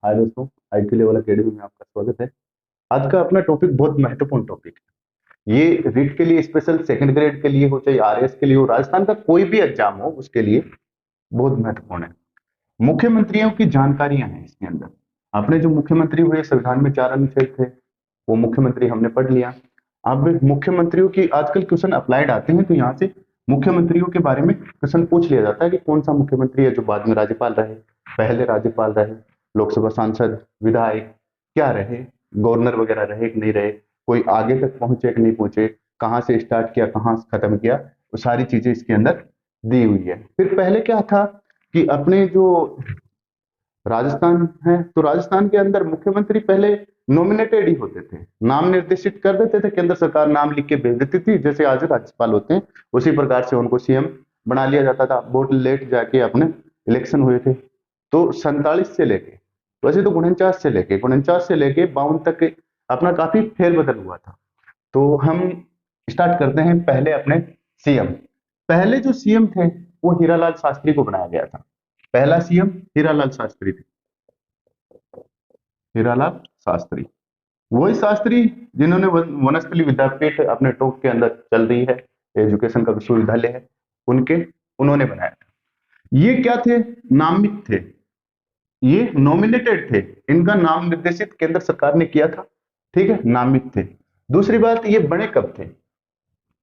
हाय दोस्तों, IT level academy में आपका स्वागत है। आज का अपना टॉपिक बहुत महत्वपूर्ण टॉपिक है। ये रीट के लिए स्पेशल सेकंड ग्रेड के लिए हो, चाहे आरएस के लिए हो, राजस्थान का कोई भी एग्जाम हो, उसके लिए बहुत महत्वपूर्ण है। मुख्यमंत्रियों की जानकारियां हैं इसके अंदर। अपने जो मुख्यमंत्री हुए, संविधान में 4 अनुच्छेद थे, वो मुख्यमंत्री हमने पढ़ लिया। अब मुख्यमंत्रियों की आजकल क्वेश्चन अप्लाइड आते हैं, तो यहाँ से मुख्यमंत्रियों के बारे में क्वेश्चन पूछ लिया जाता है कि कौन सा मुख्यमंत्री है जो बाद में राज्यपाल रहे, पहले राज्यपाल रहे, लोकसभा सांसद, विधायक क्या रहे, गवर्नर वगैरह रहे कि नहीं रहे, कोई आगे तक पहुंचे कि नहीं पहुंचे, कहाँ से स्टार्ट किया, कहाँ से खत्म किया, वो सारी चीजें इसके अंदर दी हुई है। फिर पहले क्या था कि अपने जो राजस्थान है, तो राजस्थान के अंदर मुख्यमंत्री पहले नॉमिनेटेड ही होते थे, नाम निर्देशित कर देते थे, केंद्र सरकार नाम लिख के भेज देती थी, जैसे आज राज्यपाल होते हैं उसी प्रकार से उनको सीएम बना लिया जाता था। वोट लेट जाके अपने इलेक्शन हुए थे। तो 47 से लेके, वैसे तो 49 से लेके 52 तक अपना काफी फेरबदल हुआ था। तो हम स्टार्ट करते हैं पहले अपने सीएम। पहले जो सीएम थे वो हीरालाल शास्त्री को बनाया गया था। पहला सीएम हीरालाल शास्त्री थे, हीरालाल शास्त्री। वही शास्त्री जिन्होंने वनस्थली विद्यापीठ अपने टॉप के अंदर चल रही है, एजुकेशन का विश्वविद्यालय है, उनके उन्होंने बनाया था। ये क्या थे? नामित थे, ये नॉमिनेटेड थे, इनका नाम निर्देशित केंद्र सरकार ने किया था। ठीक है, नामित थे। दूसरी बात, ये बने कब थे?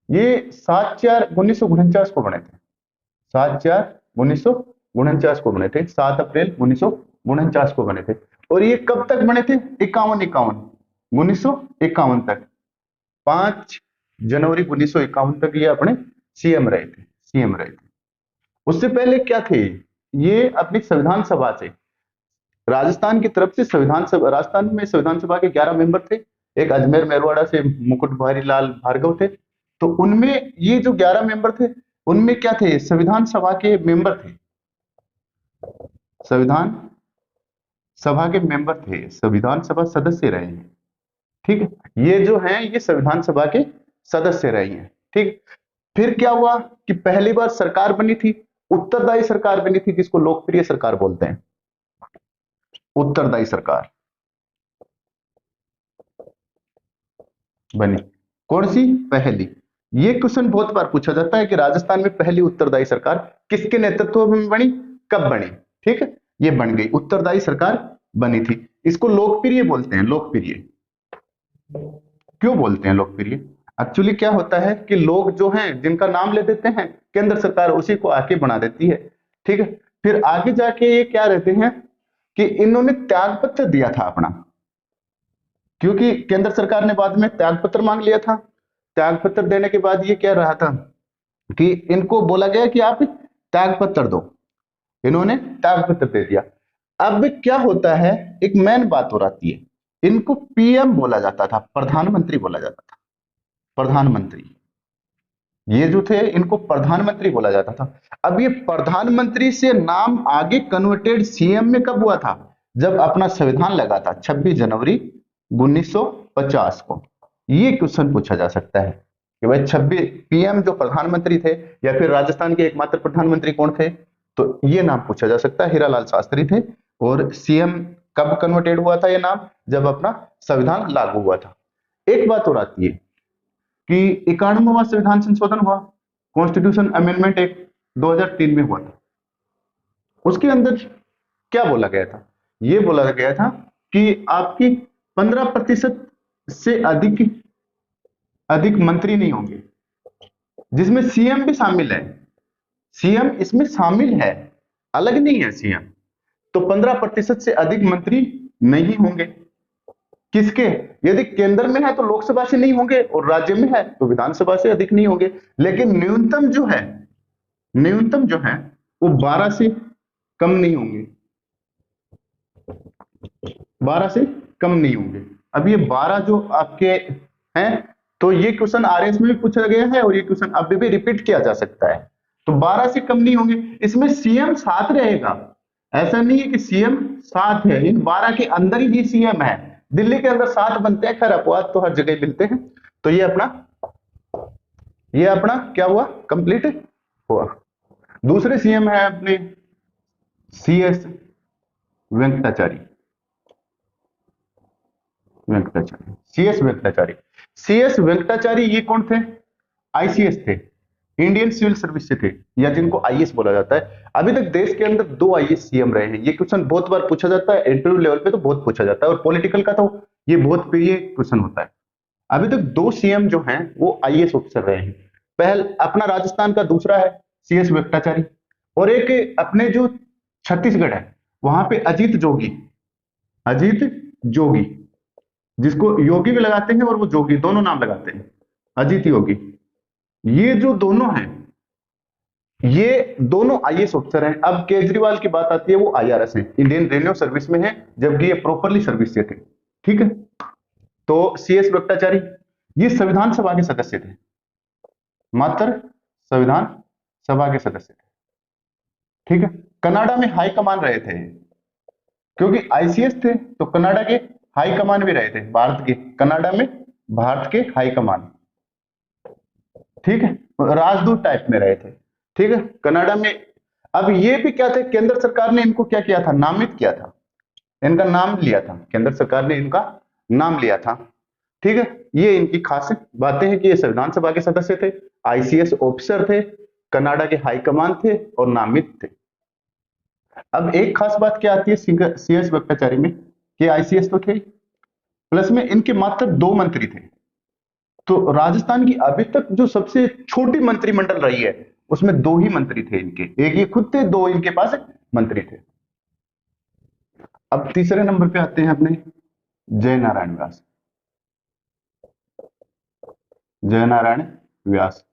ये 7/4/1949 को बने थे। 7/4/1949 को बने थे, 7 अप्रैल 1949 को बने थे। और ये कब तक बने थे? 1951 तक। 5 जनवरी 1951 तक ये अपने सीएम रहे थे। उससे पहले क्या थे? ये अपनी संविधान सभा से, राजस्थान की तरफ से संविधान सभा, राजस्थान में संविधान सभा के 11 मेंबर थे। एक अजमेर मेरवाड़ा से मुकुट बिहारी लाल भार्गव थे। तो उनमें ये जो 11 मेंबर थे, उनमें क्या थे? संविधान सभा के मेंबर थे, संविधान सभा के मेंबर थे, संविधान सभा सदस्य रहे हैं। ठीक है, ये जो हैं ये संविधान सभा के सदस्य रहे हैं। ठीक। फिर क्या हुआ कि पहली बार सरकार बनी थी, उत्तरदायी सरकार बनी थी, जिसको लोकप्रिय सरकार बोलते हैं, उत्तरदायी सरकार बनी। कौन सी? पहली। ये क्वेश्चन बहुत बार पूछा जाता है कि राजस्थान में पहली उत्तरदायी सरकार किसके नेतृत्व में बनी, कब बनी? ठीक है, ये बन गई, उत्तरदायी सरकार बनी थी। इसको लोकप्रिय बोलते हैं, लोकप्रिय। क्यों बोलते हैं लोकप्रिय? एक्चुअली क्या होता है कि लोग जो हैं जिनका नाम ले देते हैं, केंद्र सरकार उसी को आके बना देती है। ठीक है। फिर आगे जाके ये क्या रहते हैं कि इन्होंने त्याग पत्र दिया था अपना, क्योंकि केंद्र सरकार ने बाद में त्याग पत्र मांग लिया था। त्याग पत्र देने के बाद ये क्या रहा था कि इनको बोला गया कि आप त्याग पत्र दो, इन्होंने त्याग पत्र दे दिया। अब क्या होता है, एक मेन बात हो आती है, इनको पीएम बोला जाता था, प्रधानमंत्री बोला जाता था, प्रधानमंत्री। ये जो थे इनको प्रधानमंत्री बोला जाता था। अब ये प्रधानमंत्री से नाम आगे कन्वर्टेड सीएम में कब हुआ था? जब अपना संविधान लगा था 26 जनवरी 1950 को। ये क्वेश्चन पूछा जा सकता है कि भाई 26 पीएम जो प्रधानमंत्री थे, या फिर राजस्थान के एकमात्र प्रधानमंत्री कौन थे? तो ये नाम पूछा जा सकता है, हीरालाल शास्त्री थे। और सीएम कब कन्वर्टेड हुआ था ये नाम? जब अपना संविधान लागू हुआ था। एक बात और आती है कि 91वां संविधान संशोधन हुआ, कॉन्स्टिट्यूशन अमेंडमेंट एक्ट 2003 में हुआ था। उसके अंदर क्या बोला गया था? ये बोला गया था कि आपकी 15% से अधिक मंत्री नहीं होंगे, जिसमें सीएम भी शामिल है। सीएम इसमें शामिल है, अलग नहीं है सीएम। तो 15% से अधिक मंत्री नहीं होंगे। किसके? यदि केंद्र में है तो लोकसभा से नहीं होंगे, और राज्य में है तो विधानसभा से अधिक नहीं होंगे। लेकिन न्यूनतम जो है वो 12 से कम नहीं होंगे, 12 से कम नहीं होंगे। अब ये 12 जो आपके हैं, तो ये क्वेश्चन आरएस में भी पूछा गया है और ये क्वेश्चन अभी भी रिपीट किया जा सकता है। तो 12 से कम नहीं होंगे, इसमें सीएम साथ रहेगा। ऐसा नहीं है कि सीएम साथ है, इन 12 के अंदर ही सीएम है। दिल्ली के अंदर 7 बनते हैं, खैर अपवाद तो हर जगह मिलते हैं। तो ये अपना क्या हुआ, कंप्लीट हुआ। दूसरे सीएम है अपने CS Venkatachari. Venkatacharya, CS Venkatacharya. CS Venkatacharya ये कौन थे? आईसीएस थे, इंडियन सिविल सर्विस से थे, या जिनको आईएएस बोला जाता है। अभी तक देश के अंदर 2 आईएएस सीएम रहे हैं। ये क्वेश्चन बहुत बार पूछा जाता है, इंटरव्यू लेवल पे तो बहुत पूछा जाता है, और पॉलिटिकल का तो ये बहुत प्रिय क्वेश्चन होता है। अभी तक 2 सीएम जो हैं वो आईएएस ऑफिसर रहे हैं। पहल अपना राजस्थान का दूसरा है सीएस वेंकटाचार्य, और एक अपने जो छत्तीसगढ़ है वहां पे अजीत जोगी, अजीत जोगी, जिसको योगी भी लगाते हैं और वो जोगी, दोनों नाम लगाते हैं, अजीत योगी। ये जो दोनों हैं, ये दोनों आईएएस ऑफिसर हैं। अब केजरीवाल की बात आती है, वो आईआरएस है, इंडियन रेवेन्यू सर्विस में है, जबकि ये प्रॉपरली सर्विस से थे। ठीक है, तो सीएस भट्टाचार्य ये संविधान सभा के सदस्य थे, मात्र संविधान सभा के सदस्य थे। ठीक है, कनाडा में हाई कमान रहे थे, क्योंकि आईसीएस थे तो कनाडा के हाई कमान भी रहे थे, भारत के कनाडा में भारत के हाई कमान। ठीक है, राजदूत टाइप में रहे थे। ठीक है, कनाडा में। अब ये भी क्या थे, केंद्र सरकार ने इनको क्या किया था, नामित किया था, इनका नाम लिया था, केंद्र सरकार ने इनका नाम लिया था। ठीक है, ये इनकी खास बातें हैं कि ये संविधान सभा के सदस्य थे, आईसीएस ऑफिसर थे, कनाडा के हाई कमान थे और नामित थे। अब एक खास बात क्या आती है सीएस भट्टाचार्य में, कि आईसीएस तो थे, प्लस में इनके मात्र 2 मंत्री थे। तो राजस्थान की अभी तक जो सबसे छोटी मंत्रिमंडल रही है उसमें 2 ही मंत्री थे इनके, एक ये खुद थे, 2 इनके पास मंत्री थे। अब तीसरे नंबर पे आते हैं अपने जयनारायण व्यास। जयनारायण व्यास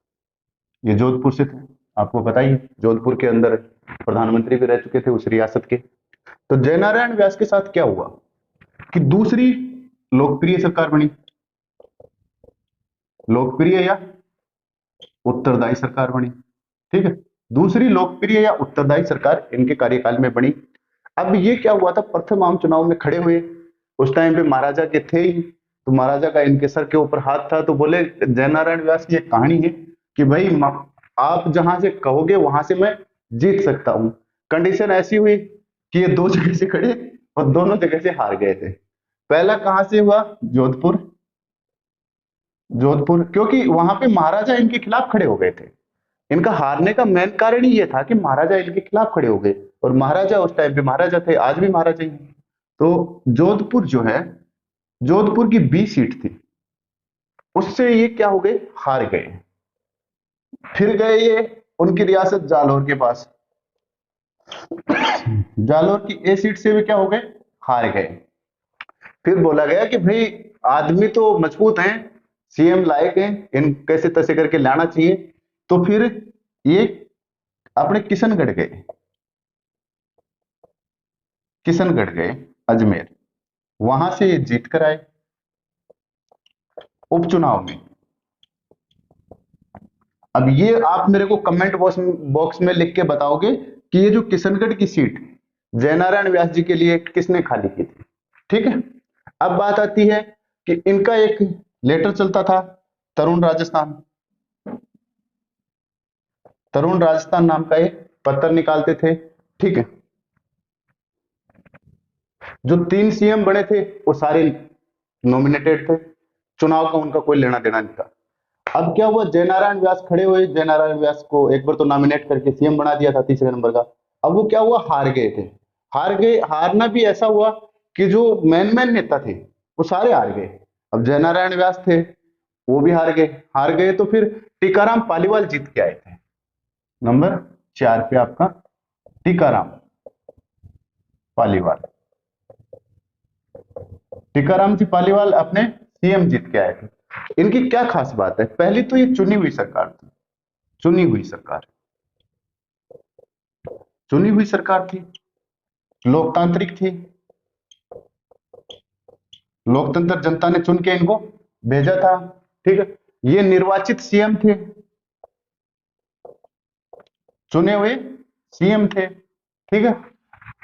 ये जोधपुर से थे, आपको पता ही, जोधपुर के अंदर प्रधानमंत्री भी रह चुके थे उस रियासत के। तो जयनारायण व्यास के साथ क्या हुआ कि दूसरी लोकप्रिय सरकार बनी, लोकप्रिय या उत्तरदायी सरकार बनी। ठीक है, दूसरी लोकप्रिय या उत्तरदायी सरकार इनके कार्यकाल में बनी। अब ये क्या हुआ था, प्रथम आम चुनाव में खड़े हुए, उस टाइम पे महाराजा के थे ही, तो महाराजा का इनके सर के ऊपर हाथ था, तो बोले जयनारायण व्यास की एक कहानी है कि भाई आप जहां से कहोगे वहां से मैं जीत सकता हूं। कंडीशन ऐसी हुई कि ये 2 जगह से खड़े और दोनों जगह से हार गए थे। पहला कहां से हुआ, जोधपुर, जोधपुर, क्योंकि वहां पे महाराजा इनके खिलाफ खड़े हो गए थे। इनका हारने का मेन कारण ही ये था कि महाराजा इनके खिलाफ खड़े हो गए, और महाराजा उस टाइम पे महाराजा थे, आज भी महाराजा ही हैं। तो जोधपुर जो है, जोधपुर की बी सीट थी, उससे ये क्या हो गए, हार गए। फिर गए ये उनकी रियासत जालौर के पास, जालौर की ए सीट से भी क्या हो गए, हार गए। फिर बोला गया कि भाई आदमी तो मजबूत हैं, सीएम लायक हैं, इन कैसे तैसे करके लाना चाहिए। तो फिर ये अपने किशनगढ़ गए, किशनगढ़ गए, अजमेर, वहां से ये जीत कर आए उपचुनाव में। अब ये आप मेरे को कमेंट बॉक्स में लिख के बताओगे कि ये जो किशनगढ़ की सीट जयनारायण व्यास जी के लिए किसने खाली की थी। ठीक है, अब बात आती है कि इनका एक लेटर चलता था, तरुण राजस्थान, तरुण राजस्थान नाम का एक पत्र निकालते थे। ठीक है, जो 3 सीएम बने थे वो सारे नॉमिनेटेड थे, चुनाव का उनका कोई लेना देना नहीं था। अब क्या हुआ, जयनारायण व्यास खड़े हुए, जयनारायण व्यास को एक बार तो नॉमिनेट करके सीएम बना दिया था तीसरे नंबर का। अब वो क्या हुआ, हार गए थे, हार गए। हारना भी ऐसा हुआ कि जो मेन नेता थे वो सारे हार गए। अब जयनारायण व्यास थे वो भी हार गए, हार गए तो फिर टीकाराम पालीवाल जीत के आए थे, नंबर 4 पे आपका टीकाराम पालीवाल। टीकाराम जी पालीवाल अपने सीएम जीत के आए थे। इनकी क्या खास बात है, पहली तो ये चुनी हुई सरकार थी, चुनी हुई सरकार, चुनी हुई सरकार थी, लोकतांत्रिक थी, लोकतंत्र, जनता ने चुन के इनको भेजा था। ठीक है, ये निर्वाचित सीएम थे, चुने हुए सीएम थे। ठीक है,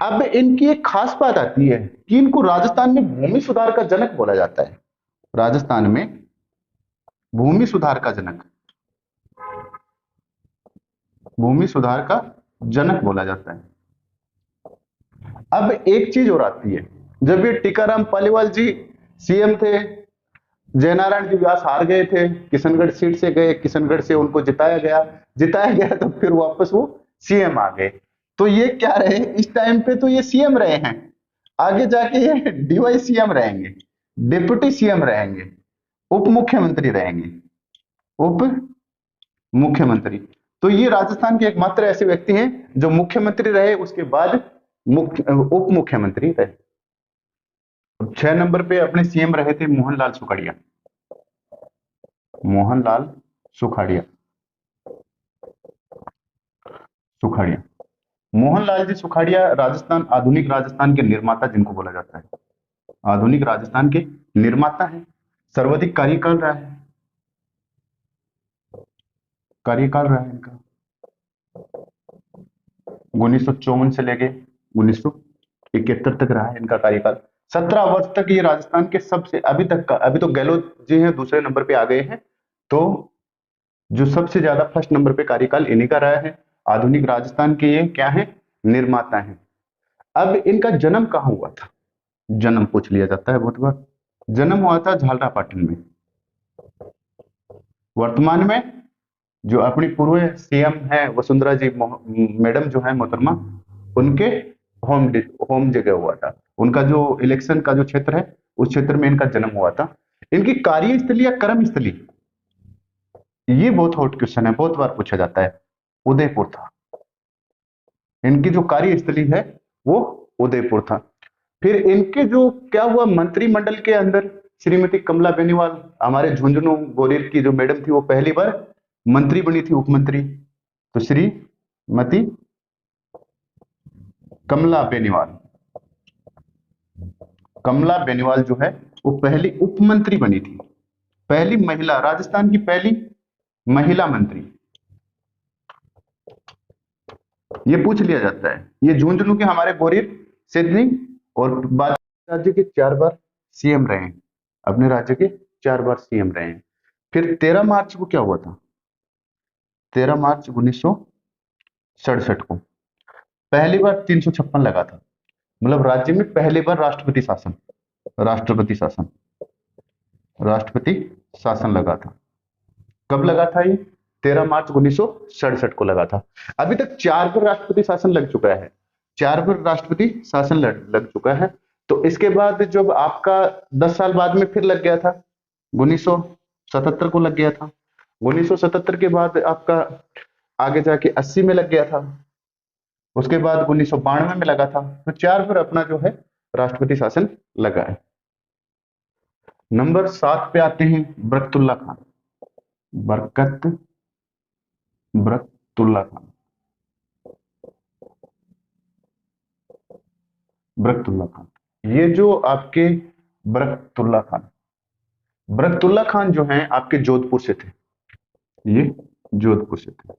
अब इनकी एक खास बात आती है कि इनको राजस्थान में भूमि सुधार का जनक बोला जाता है, राजस्थान में भूमि सुधार का जनक, भूमि सुधार का जनक बोला जाता है। अब एक चीज और आती है, जब ये टीकाराम पालीवाल जी सीएम थे, जयनारायण जी व्यास हार गए थे, किशनगढ़ सीट से गए, किशनगढ़ से उनको जिताया गया तो फिर वापस वो सीएम आ गए। तो ये क्या रहे इस टाइम पे, तो ये सीएम रहे हैं, आगे जाके ये डीवाई सीएम रहेंगे, डिप्टी सीएम रहेंगे, उप मुख्यमंत्री रहेंगे, उप मुख्यमंत्री। तो ये राजस्थान के एकमात्र ऐसे व्यक्ति हैं जो मुख्यमंत्री रहे, उसके बाद उप मुख्यमंत्री रहे। 6 नंबर पे अपने सीएम रहे थे मोहनलाल सुखाड़िया। मोहनलाल सुखाड़िया, सुखाड़िया, मोहनलाल जी सुखाड़िया राजस्थान, आधुनिक राजस्थान के निर्माता जिनको बोला जाता है, आधुनिक राजस्थान के निर्माता है। सर्वाधिक कार्यकाल रहा है, कार्यकाल रहा है इनका 1954 से लेके 1971 तक रहा है इनका कार्यकाल। 17 वर्ष तक ये राजस्थान के सबसे अभी तक का, अभी तो गहलोत जी हैं दूसरे नंबर पे आ गए हैं, तो जो सबसे ज्यादा फर्स्ट नंबर पे कार्यकाल इन्हीं का रहा है। आधुनिक राजस्थान के ये क्या है, निर्माता है। अब इनका जन्म कहाँ हुआ था, जन्म पूछ लिया जाता है बहुत बार। जन्म हुआ था झालरापाटन में। वर्तमान में जो अपनी पूर्व सीएम है वसुंधरा जी मैडम जो है मोहतरमा, उनके होम होम जगह हुआ था। उनका जो इलेक्शन का जो क्षेत्र है उस क्षेत्र में इनका जन्म हुआ था। इनकी कार्यस्थली या कर्मस्थली, ये बहुत हॉट क्वेश्चन है, बहुत बार पूछा जाता है। उदयपुर था, इनकी जो कार्यस्थली है वो उदयपुर था। फिर इनके जो क्या हुआ, मंत्रिमंडल के अंदर श्रीमती कमला बेनीवाल, हमारे झुंझुनू ग्वालियर की जो मैडम थी, वो पहली बार मंत्री बनी थी, उपमंत्री। तो श्रीमती कमला बेनीवाल, कमला बेनीवाल जो है वो पहली उपमंत्री बनी थी, पहली महिला, राजस्थान की पहली महिला मंत्री। ये पूछ लिया जाता है। ये झुंझुनू के हमारे ग्वालियर, सिडनी और बाद राज्य के 4 बार सीएम रहे हैं, अपने राज्य के 4 बार सीएम रहे हैं। फिर 13 मार्च को क्या हुआ था, 13 मार्च 1967 को पहली बार 356 लगा था, मतलब राज्य में पहली बार राष्ट्रपति शासन, राष्ट्रपति शासन, राष्ट्रपति शासन लगा था। कब लगा था ये, 13 मार्च 1967 को लगा था। अभी तक 4 बार राष्ट्रपति शासन लग चुका है, 4 बार राष्ट्रपति शासन लग चुका है। तो इसके बाद जब आपका 10 साल बाद में फिर लग गया था, 1977 को लग गया था। 1977 के बाद आपका आगे जाके 80 में लग गया था, उसके बाद 1992 में लगा था। तो 4 बार अपना जो है राष्ट्रपति शासन लगा है। नंबर 7 पे आते हैं बरकतुल्ला खान, बरकतुल्ला खान, बरकतुल्ला खान। ये जो आपके बरकतुल्ला खान, बरकतुल्ला खान जो हैं आपके जोधपुर से थे, ये जोधपुर से थे,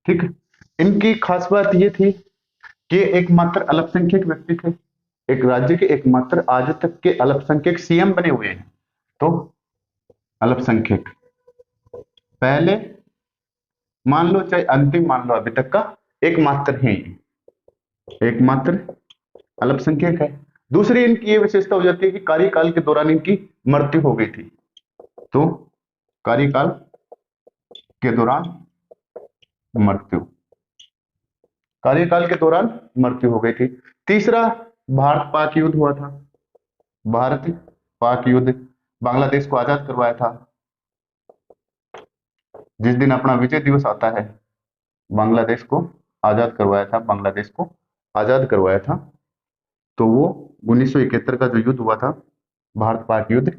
ठीक है। इनकी खास बात ये थी कि एकमात्र अल्पसंख्यक व्यक्ति थे, एक राज्य के एकमात्र आज तक के अल्पसंख्यक सीएम बने हुए हैं। तो अल्पसंख्यक पहले मान लो चाहे अंतिम मान लो, अभी तक का एकमात्र है, एकमात्र अल्पसंख्यक है। दूसरी इनकी ये विशेषता हो जाती है कि कार्यकाल के दौरान इनकी मृत्यु हो गई थी। तो कार्यकाल के दौरान मृत्यु, कार्यकाल के दौरान मृत्यु हो गई थी। तीसरा, भारत पाक युद्ध हुआ था, भारत पाक युद्ध, बांग्लादेश को आजाद करवाया था। जिस दिन अपना विजय दिवस आता है, बांग्लादेश को आजाद करवाया था, बांग्लादेश को आजाद करवाया था। तो वो 1971 का जो युद्ध हुआ था, भारत पाक युद्ध,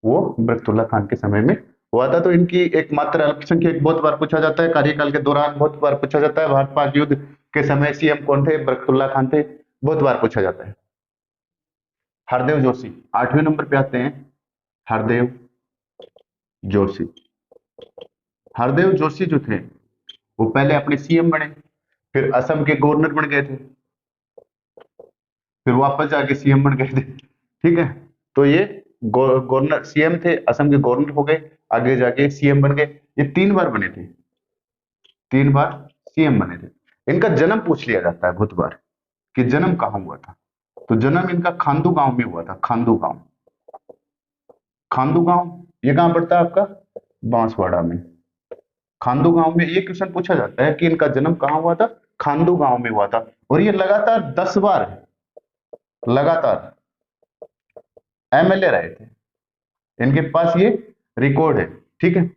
वो बरकतुल्ला खान के समय में हुआ था। तो इनकी एकमात्र अल्पसंख्यक बहुत बार पूछा जाता है, कार्यकाल के दौरान बहुत बार पूछा जाता है, भारत पाक युद्ध के समय सीएम कौन थे, बरकतुल्ला खान थे, बहुत बार पूछा जाता है। हरदेव जोशी 8वें नंबर पे आते हैं, हरदेव जोशी। हरदेव जोशी जो थे वो पहले अपने सीएम बने, फिर असम के गवर्नर बन गए थे, फिर वापस जाके सीएम बन गए थे, ठीक है। तो ये गवर्नर सीएम थे, असम के गवर्नर हो गए, आगे जाके सीएम बन गए। ये 3 बार बने थे, 3 बार सीएम बने थे। इनका जन्म पूछ लिया जाता है बहुत बार कि जन्म कहाँ हुआ था। तो जन्म इनका खांडू गांव में हुआ था, खांडू गांव, खांडू गांव ये कहाँ पड़ता है आपका? बांसवाड़ा में। खांडू गांव में ये क्वेश्चन पूछा जाता है कि इनका जन्म कहाँ हुआ था? खांडू गांव में हुआ था। और ये लगातार 10 बार लगातार एमएलए रहे थे, इनके पास ये रिकॉर्ड है। ठीक है।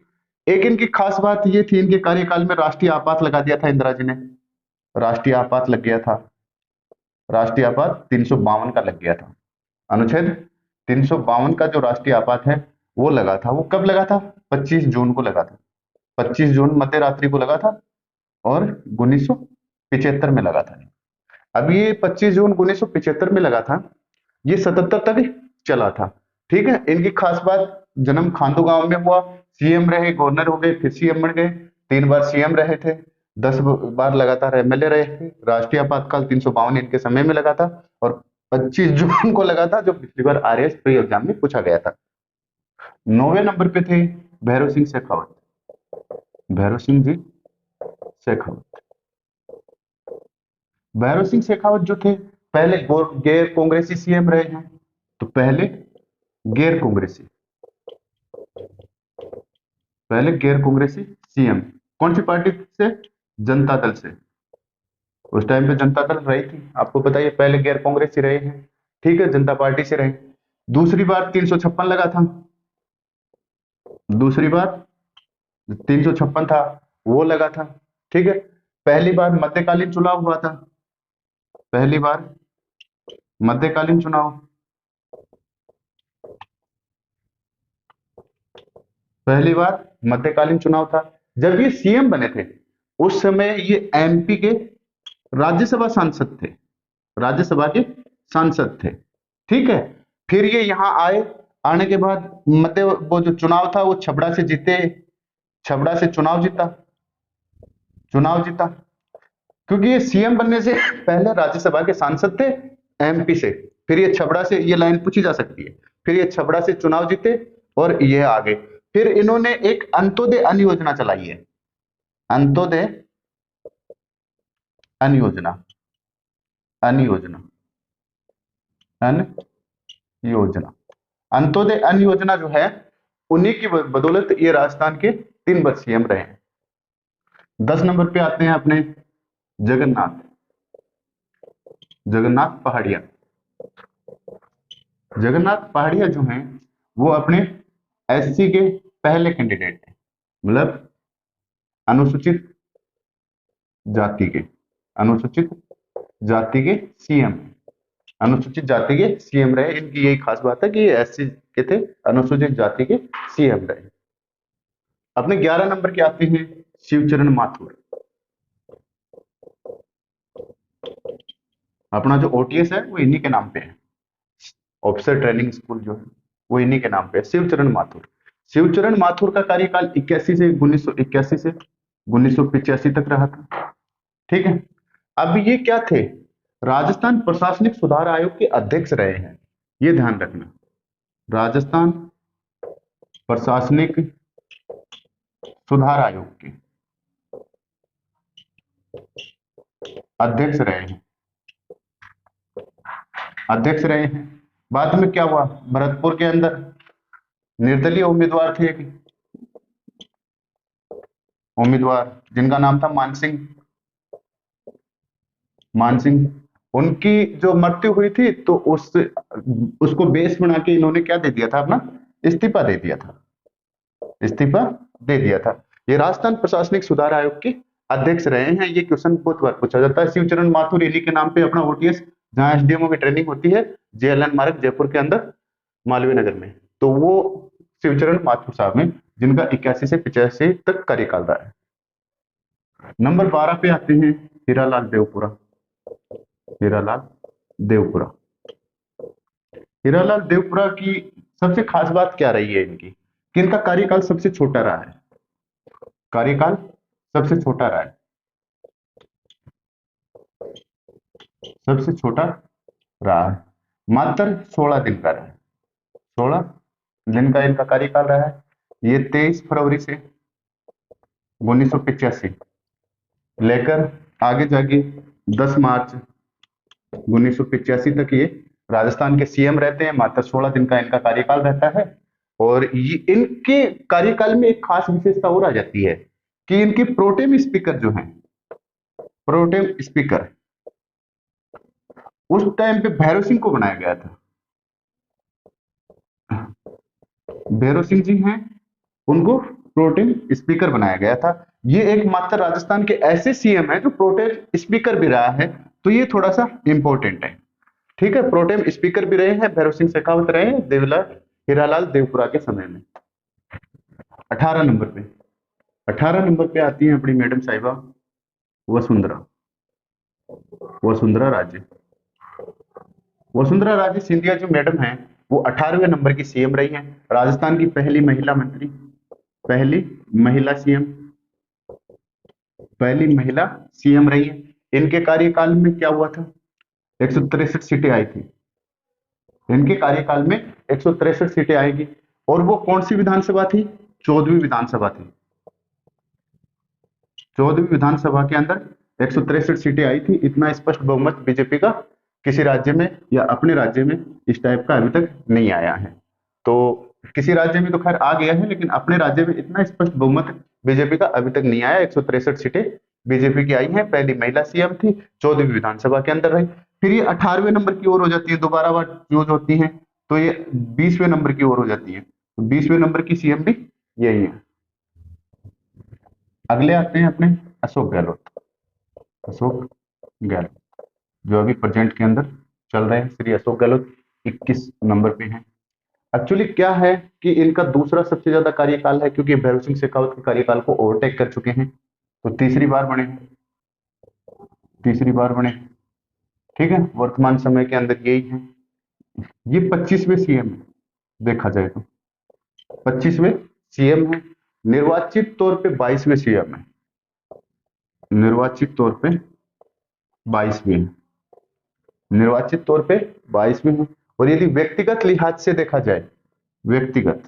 एक इनकी खास बात ये थी, इनके कार्यकाल में राष्ट्रीय आपात लगा दिया था इंदिरा जी ने। राष्ट्रीय आपात लग गया था। राष्ट्रीय आपात 352 का लग गया था। अनुच्छेद 352 का जो राष्ट्रीय आपात है वो लगा था। वो कब लगा था? 25 जून को लगा था। 25 जून मध्य रात्रि को लगा था और 1975 में लगा था। अब ये 25 जून 1975 में लगा था, ये 77 तक चला था। ठीक है। इनकी खास बात, जन्म खांडू गांव में हुआ, सीएम रहे, गवर्नर हो गए, फिर सीएम बन गए, 3 बार सीएम रहे थे, 10 बार लगातार एमएलए रहे थे। राष्ट्रीय आपातकाल 352 इनके समय में लगा था और 25 जून को लगा था, जो पिछली बार आरएएस प्री एग्जाम में पूछा गया था। 9वें नंबर पे थे भैरव सिंह शेखावत। भैरव सिंह जी शेखावत। भैरव सिंह शेखावत जो थे, पहले गैर कांग्रेसी सीएम रहे हैं। तो पहले गैर कांग्रेसी सीएम कौन सी पार्टी से? जनता दल से। उस टाइम पे जनता दल रही थी, आपको बताइए, पहले गैर कांग्रेसी रहे हैं। ठीक है, जनता पार्टी से रहे। दूसरी बार 356 लगा था। दूसरी बार 356 था वो लगा था। ठीक है। पहली बार मध्यकालीन चुनाव हुआ था। पहली बार मध्यकालीन चुनाव, पहली बार मध्यकालीन चुनाव था। जब ये सीएम बने थे उस समय ये एमपी के राज्यसभा सांसद थे। राज्यसभा के सांसद थे। ठीक है। फिर ये यहां आए, आने के बाद मध्य वो जो चुनाव था वो छबड़ा से जीते। छबड़ा से चुनाव जीता। क्योंकि ये सीएम बनने से पहले राज्यसभा के सांसद थे एमपी से। फिर ये छबड़ा से, ये लाइन पूछी जा सकती है, फिर ये छबड़ा से चुनाव जीते और ये आ गए। फिर इन्होंने एक अंत्योदय अन्न योजना चलाई है। अंत्योदय अन्न योजना। अंत्योदय अन्न योजना जो है, उन्हीं की बदौलत ये राजस्थान के 3 बार सीएम रहे हैं। 10 नंबर पे आते हैं अपने जगन्नाथ पहाड़िया। जगन्नाथ पहाड़िया जो हैं वो अपने एससी के पहले कैंडिडेट थे, मतलब अनुसूचित जाति के सीएम। अनुसूचित जाति के सीएम रहे। इनकी यही खास बात है कि ये एससी के थे, अनुसूचित जाति के सीएम रहे। अपने 11 नंबर के आते हैं शिवचरण माथुर। अपना जो ओटीएस है वो इन्हीं के नाम पे है। ऑफिसर ट्रेनिंग स्कूल जो है वो इन्हीं के नाम पे है, शिवचरण माथुर। शिवचरण माथुर का कार्यकाल 1981 से 1985 तक रहा था। ठीक है। अब ये क्या थे? राजस्थान प्रशासनिक सुधार आयोग के अध्यक्ष रहे हैं, ये ध्यान रखना। राजस्थान प्रशासनिक सुधार आयोग के अध्यक्ष रहे हैं। बाद में क्या हुआ? भरतपुर के अंदर निर्दलीय उम्मीदवार थे, जिनका नाम था मान सिंह। उनकी जो मृत्यु हुई थी तो उसको बेस बना के इन्होंने क्या दे दिया था? अपना इस्तीफा दे दिया था। ये राजस्थान प्रशासनिक सुधार आयोग के अध्यक्ष रहे हैं। ये क्वेश्चन बहुत बार पूछा जाता है। शिवचरण माथुर इन्हीं के नाम पे अपना ओटीएस, जहां एसडीएमओ की ट्रेनिंग होती है, जेएलएन मार्ग जयपुर के अंदर मालवीय नगर में, तो वो शिवचरण माथुर साहब हैं, जिनका 81 से 85 तक कार्यकाल रहा है। नंबर 12 पे आते हैं हीरालाल देवपुरा की सबसे खास बात क्या रही है इनकी? कि इनका कार्यकाल सबसे छोटा रहा है। मात्र 16 दिन का रहा है। 16 दिन का इनका कार्यकाल रहा है। ये 23 फरवरी से 1985 लेकर आगे जाके 10 मार्च 1985 तक ये राजस्थान के सीएम रहते हैं। मात्र 16 दिन का इनका कार्यकाल रहता है। और ये इनके कार्यकाल में एक खास विशेषता और आ जाती है कि इनके प्रोटेम स्पीकर जो हैं, प्रोटेम स्पीकर, उस टाइम पे भैरव सिंह को बनाया गया था। भैरव सिंह जी हैं, उनको प्रोटेम स्पीकर बनाया गया था। ये एकमात्र राजस्थान के ऐसे सीएम है जो प्रोटेम स्पीकर भी रहा है, तो ये थोड़ा सा इंपॉर्टेंट है। ठीक है, प्रोटेम स्पीकर भी रहे हैं भैरव सिंह शेखावत, रहे हैं देवलाल हीरालाल देवपुरा के समय में। 18 नंबर पे, 18 नंबर पे आती है अपनी मैडम साहिबा वसुंधरा, वसुंधरा राजे। वसुंधरा राजे सिंधिया जो मैडम है, वो 18वें नंबर की सीएम रही हैं, राजस्थान की पहली महिला मंत्री, पहली महिला सीएम, पहली महिला सीएम रही है। इनके कार्यकाल में क्या हुआ था, 163 सीटें आई थी। इनके कार्यकाल में 163 सीटें आएगी। और वो कौन सी विधानसभा थी, 14वीं विधानसभा थी। 14वीं विधानसभा के अंदर 163 सीटें आई थी। इतना स्पष्ट बहुमत बीजेपी का किसी राज्य में या अपने राज्य में इस टाइप का अभी तक नहीं आया है। तो किसी राज्य में तो खैर आ गया है, लेकिन अपने राज्य में इतना स्पष्ट बहुमत बीजेपी का अभी तक नहीं आया। 163 सीटें बीजेपी की आई हैं, पहली महिला सीएम थी, 14वीं विधानसभा के अंदर रही। फिर ये 18वें नंबर की ओर हो जाती है, दोबारा बार चूज होती है, तो ये 20वें नंबर की ओर हो जाती है। तो 20वें नंबर की सीएम भी यही है। अगले आते हैं अपने अशोक गहलोत, अशोक गहलोत जो अभी प्रेजेंट के अंदर चल रहे हैं, श्री अशोक गहलोत 21 नंबर पे हैं। एक्चुअली क्या है कि इनका दूसरा सबसे ज्यादा कार्यकाल है, क्योंकि भैरव सिंह शेखावत के कार्यकाल को ओवरटेक कर चुके हैं, तो तीसरी बार बने, तीसरी बार बने। ठीक है, वर्तमान समय के अंदर यही है। ये 25वें सीएम है, देखा जाए तो 25वें सीएम है। निर्वाचित तौर पे 22वें सीएम है, निर्वाचित तौर पे 22वें, निर्वाचित तौर पे 22वें है। और यदि व्यक्तिगत लिहाज से देखा जाए, व्यक्तिगत,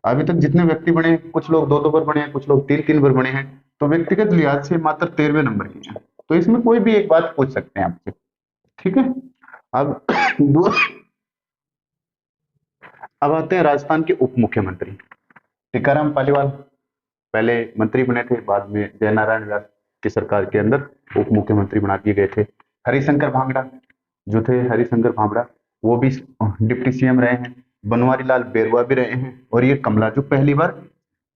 अभी तक जितने व्यक्ति बने, कुछ लोग 2-2 बार बने हैं, कुछ लोग 3-3 बार बने हैं, तो व्यक्तिगत लिहाज से मात्र 13वें नंबर की है। तो इसमें कोई भी एक बात पूछ सकते हैं आपसे। ठीक है, अब अब आते हैं राजस्थान के उप मुख्यमंत्री। टीकाराम पालीवाल पहले मंत्री बने थे, बाद में जयनारायण व्यास की सरकार के अंदर उप मुख्यमंत्री बना दिए गए थे। हरिशंकर भांगड़ा जो थे, हरिशंकर भांगड़ा, वो भी डिप्टी सीएम रहे हैं। बनवारी लाल बेरवा भी रहे हैं। और ये कमला जो पहली बार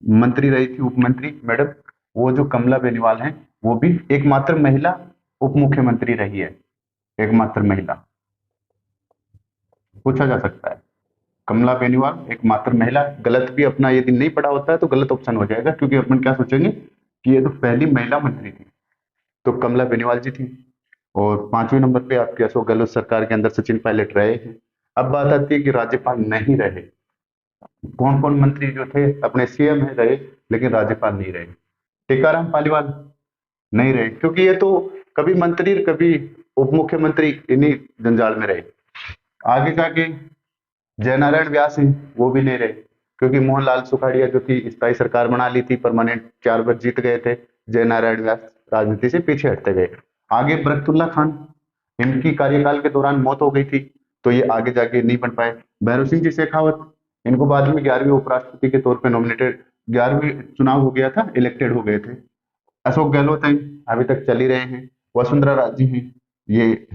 मंत्री रही थी, उप मंत्री मैडम, वो जो कमला बेनीवाल हैं, वो भी एकमात्र महिला उप मुख्यमंत्री रही है, एकमात्र महिला। पूछा जा सकता है, कमला बेनीवाल एकमात्र महिला। गलत भी अपना यदि नहीं पढ़ा होता है तो गलत ऑप्शन हो जाएगा, क्योंकि अपन क्या सोचेंगे कि ये तो पहली महिला मंत्री थी, तो कमला बेनीवाल जी थी। और 5वें नंबर पे आपके अशोक गहलोत सरकार के अंदर सचिन पायलट रहे हैं। अब बात आती है कि राज्यपाल नहीं रहे, कौन कौन मंत्री जो थे अपने सीएम है रहे, लेकिन राज्यपाल नहीं रहे। टीकाराम पालीवाल नहीं रहे, क्योंकि ये तो कभी मंत्री कभी उप मुख्यमंत्री इन्हीं जंजाल में रहे। आगे जाके जयनारायण व्यास हैं, वो भी नहीं रहे, क्योंकि मोहनलाल सुखाड़िया जो थी स्थायी सरकार बना ली थी, परमानेंट 4 बार जीत गए थे। जयनारायण व्यास राजनीति से पीछे हटते गए। आगे बरकतुल्ला खान, इनकी कार्यकाल के दौरान मौत हो गई थी, तो ये आगे जाके नहीं बन पाए। भैरव सिंह जी शेखावत, इनको बाद में 11वीं उपराष्ट्रपति के तौर पर नॉमिनेटेड, 11वीं चुनाव हो गया था, इलेक्टेड हो गए थे। अशोक गहलोत हैं, अभी तक चल ही रहे हैं। वसुंधरा राजे हैं, ये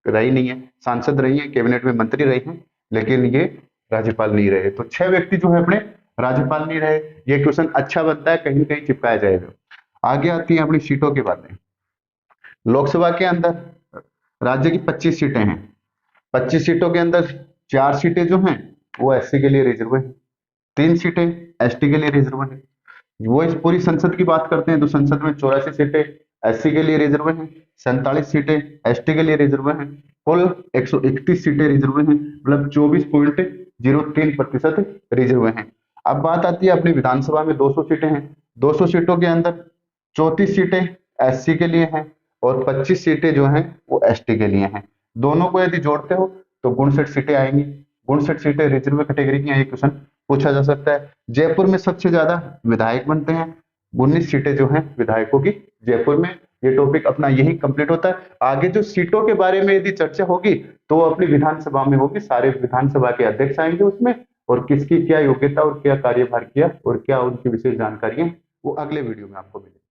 रही नहीं है, सांसद रही है, कैबिनेट में मंत्री रही हैं, लेकिन ये राज्यपाल नहीं रहे। तो 6 व्यक्ति जो है अपने राज्यपाल नहीं रहे। ये क्वेश्चन अच्छा बनता है, कहीं ना कहीं चिपकाया जाएगा। आगे आती है अपनी सीटों की बातें। लोकसभा के अंदर राज्य की 25 सीटें हैं। 25 सीटों के अंदर 4 सीटें जो हैं वो एससी के लिए रिजर्व है, 3 सीटें एसटी के लिए रिजर्व है। वो इस पूरी संसद की बात करते हैं तो संसद में 84 सीटें एससी के लिए रिजर्व हैं, 47 सीटें एसटी के लिए रिजर्व हैं, कुल 131 सीटें रिजर्व हैं, मतलब 24.03% रिजर्व हैं। अब बात आती है अपनी विधानसभा में 200 सीटें हैं। 200 सीटों के अंदर 34 सीटें एससी के लिए हैं और 25 सीटें जो हैं वो एसटी के लिए हैं। दोनों को यदि जोड़ते हो तो 59 सीटें आएंगी। 59 सीटें रिजर्व कैटेगरी की हैं, ये क्वेश्चन पूछा जा सकता है। जयपुर में सबसे ज्यादा विधायक बनते हैं, 19 सीटें जो हैं विधायकों की जयपुर में। ये टॉपिक अपना यही कंप्लीट होता है। आगे जो सीटों के बारे में यदि चर्चा होगी तो वो अपनी विधानसभा में होगी, सारे विधानसभा के अध्यक्ष आएंगे उसमें, और किसकी क्या योग्यता और क्या कार्यभार किया और क्या उनकी विशेष जानकारियां, वो अगले वीडियो में आपको मिलेगी।